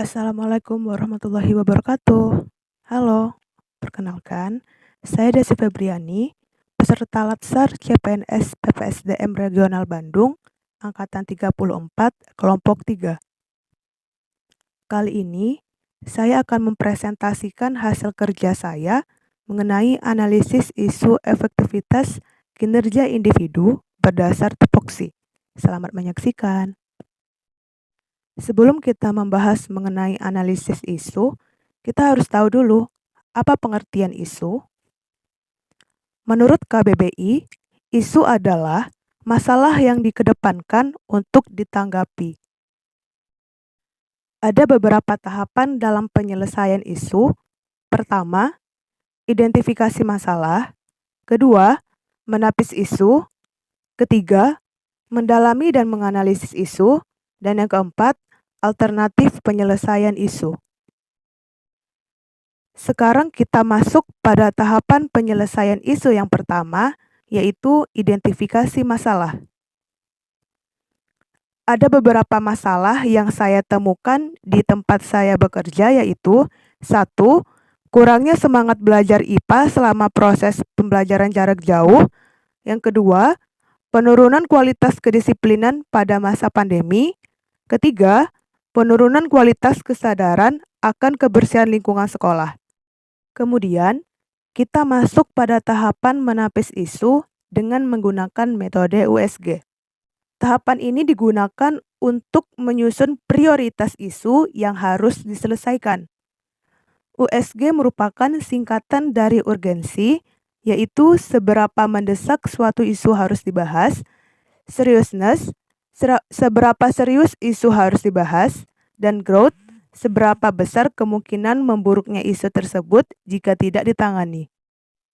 Assalamualaikum warahmatullahi wabarakatuh. Halo, perkenalkan, saya Desi Febriani, peserta Latsar CPNS PPSDM Regional Bandung, Angkatan 34, Kelompok 3. Kali ini, saya akan mempresentasikan hasil kerja saya mengenai analisis isu efektivitas kinerja individu berdasar tupoksi. Selamat menyaksikan. Sebelum kita membahas mengenai analisis isu, kita harus tahu dulu apa pengertian isu. Menurut KBBI, isu adalah masalah yang dikedepankan untuk ditanggapi. Ada beberapa tahapan dalam penyelesaian isu. Pertama, identifikasi masalah. Kedua, menapis isu. Ketiga, mendalami dan menganalisis isu. Dan yang keempat, alternatif penyelesaian isu. Sekarang kita masuk pada tahapan penyelesaian isu yang pertama, yaitu identifikasi masalah. Ada beberapa masalah yang saya temukan di tempat saya bekerja, yaitu 1. Kurangnya semangat belajar IPA selama proses pembelajaran jarak jauh. Yang kedua, penurunan kualitas kedisiplinan pada masa pandemi. Ketiga, penurunan kualitas kesadaran akan kebersihan lingkungan sekolah. Kemudian, kita masuk pada tahapan menapis isu dengan menggunakan metode USG. Tahapan ini digunakan untuk menyusun prioritas isu yang harus diselesaikan. USG merupakan singkatan dari urgensi, yaitu seberapa mendesak suatu isu harus dibahas, seriousness, seberapa serius isu harus dibahas, dan growth, seberapa besar kemungkinan memburuknya isu tersebut jika tidak ditangani.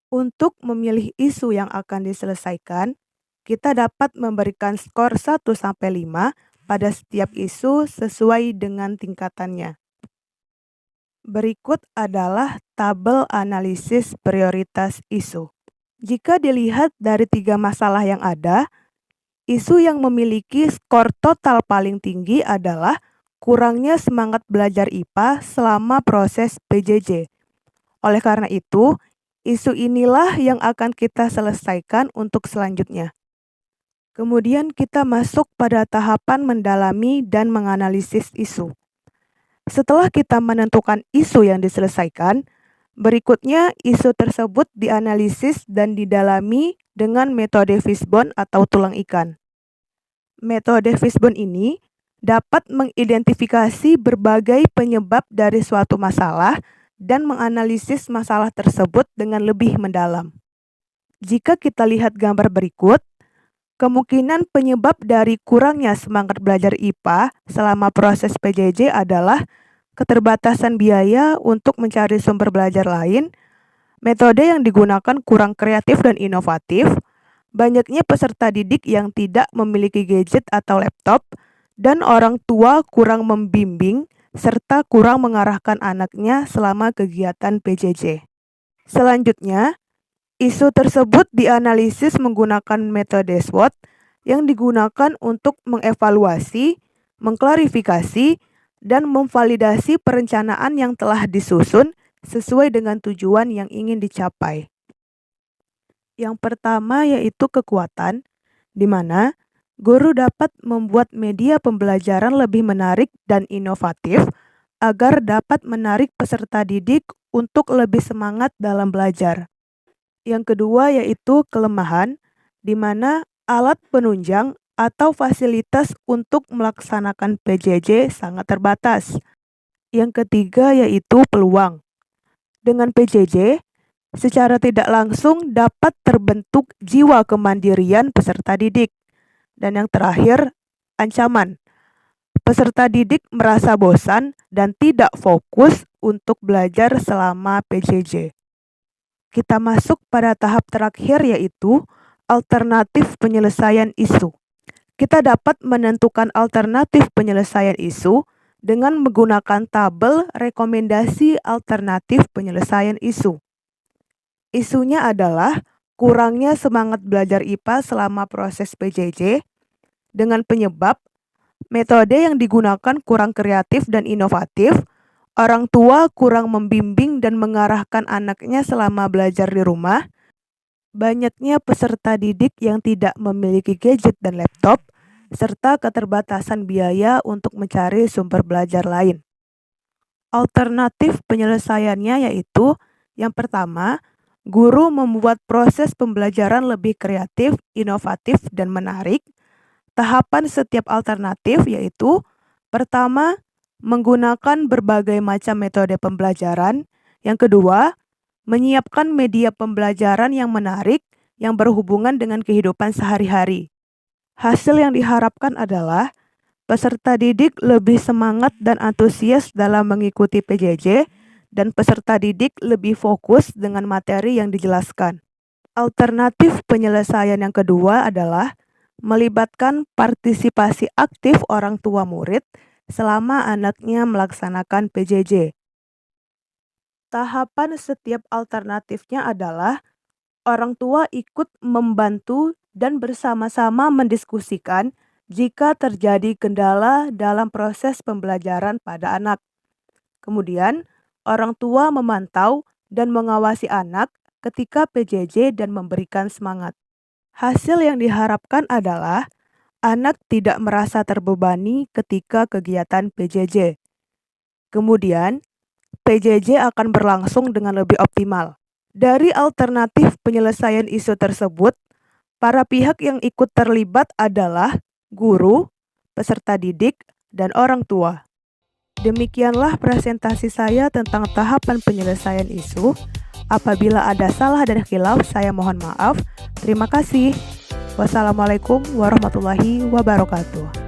Untuk memilih isu yang akan diselesaikan, kita dapat memberikan skor 1-5 pada setiap isu sesuai dengan tingkatannya. Berikut adalah tabel analisis prioritas isu. Jika dilihat dari 3 masalah yang ada, isu yang memiliki skor total paling tinggi adalah kurangnya semangat belajar IPA selama proses PJJ. Oleh karena itu, isu inilah yang akan kita selesaikan untuk selanjutnya. Kemudian kita masuk pada tahapan mendalami dan menganalisis isu. Setelah kita menentukan isu yang diselesaikan, berikutnya isu tersebut dianalisis dan didalami dengan metode fishbone atau tulang ikan. Metode fishbone ini dapat mengidentifikasi berbagai penyebab dari suatu masalah dan menganalisis masalah tersebut dengan lebih mendalam. Jika kita lihat gambar berikut, kemungkinan penyebab dari kurangnya semangat belajar IPA selama proses PJJ adalah keterbatasan biaya untuk mencari sumber belajar lain, metode yang digunakan kurang kreatif dan inovatif, banyaknya peserta didik yang tidak memiliki gadget atau laptop, dan orang tua kurang membimbing serta kurang mengarahkan anaknya selama kegiatan PJJ. Selanjutnya, isu tersebut dianalisis menggunakan metode SWOT yang digunakan untuk mengevaluasi, mengklarifikasi, dan memvalidasi perencanaan yang telah disusun sesuai dengan tujuan yang ingin dicapai. Yang pertama yaitu kekuatan, di mana guru dapat membuat media pembelajaran lebih menarik dan inovatif agar dapat menarik peserta didik untuk lebih semangat dalam belajar. Yang kedua yaitu kelemahan, di mana alat penunjang atau fasilitas untuk melaksanakan PJJ sangat terbatas. Yang ketiga yaitu peluang. Dengan PJJ, secara tidak langsung dapat terbentuk jiwa kemandirian peserta didik. Dan yang terakhir, ancaman. Peserta didik merasa bosan dan tidak fokus untuk belajar selama PJJ. Kita masuk pada tahap terakhir yaitu alternatif penyelesaian isu. Kita dapat menentukan alternatif penyelesaian isu dengan menggunakan tabel rekomendasi alternatif penyelesaian isu. Isunya adalah kurangnya semangat belajar IPA selama proses PJJ dengan penyebab Metode yang digunakan kurang kreatif dan inovatif, orang tua kurang membimbing dan mengarahkan anaknya selama belajar di rumah, banyaknya peserta didik yang tidak memiliki gadget dan laptop, serta keterbatasan biaya untuk mencari sumber belajar lain. Alternatif penyelesaiannya yaitu, yang pertama, guru membuat proses pembelajaran lebih kreatif, inovatif, dan menarik. Tahapan setiap alternatif yaitu, pertama, menggunakan berbagai macam metode pembelajaran. Yang kedua, menyiapkan media pembelajaran yang menarik yang berhubungan dengan kehidupan sehari-hari. Hasil yang diharapkan adalah peserta didik lebih semangat dan antusias dalam mengikuti PJJ, dan peserta didik lebih fokus dengan materi yang dijelaskan. Alternatif penyelesaian yang kedua adalah melibatkan partisipasi aktif orang tua murid selama anaknya melaksanakan PJJ. Tahapan setiap alternatifnya adalah orang tua ikut membantu dan bersama-sama mendiskusikan jika terjadi kendala dalam proses pembelajaran pada anak. Kemudian, orang tua memantau dan mengawasi anak ketika PJJ dan memberikan semangat. Hasil yang diharapkan adalah anak tidak merasa terbebani ketika kegiatan PJJ. Kemudian, PJJ akan berlangsung dengan lebih optimal. Dari alternatif penyelesaian isu tersebut, para pihak yang ikut terlibat adalah guru, peserta didik, dan orang tua. Demikianlah presentasi saya tentang tahapan penyelesaian isu. Apabila ada salah dan khilaf, saya mohon maaf. Terima kasih. Wassalamualaikum warahmatullahi wabarakatuh.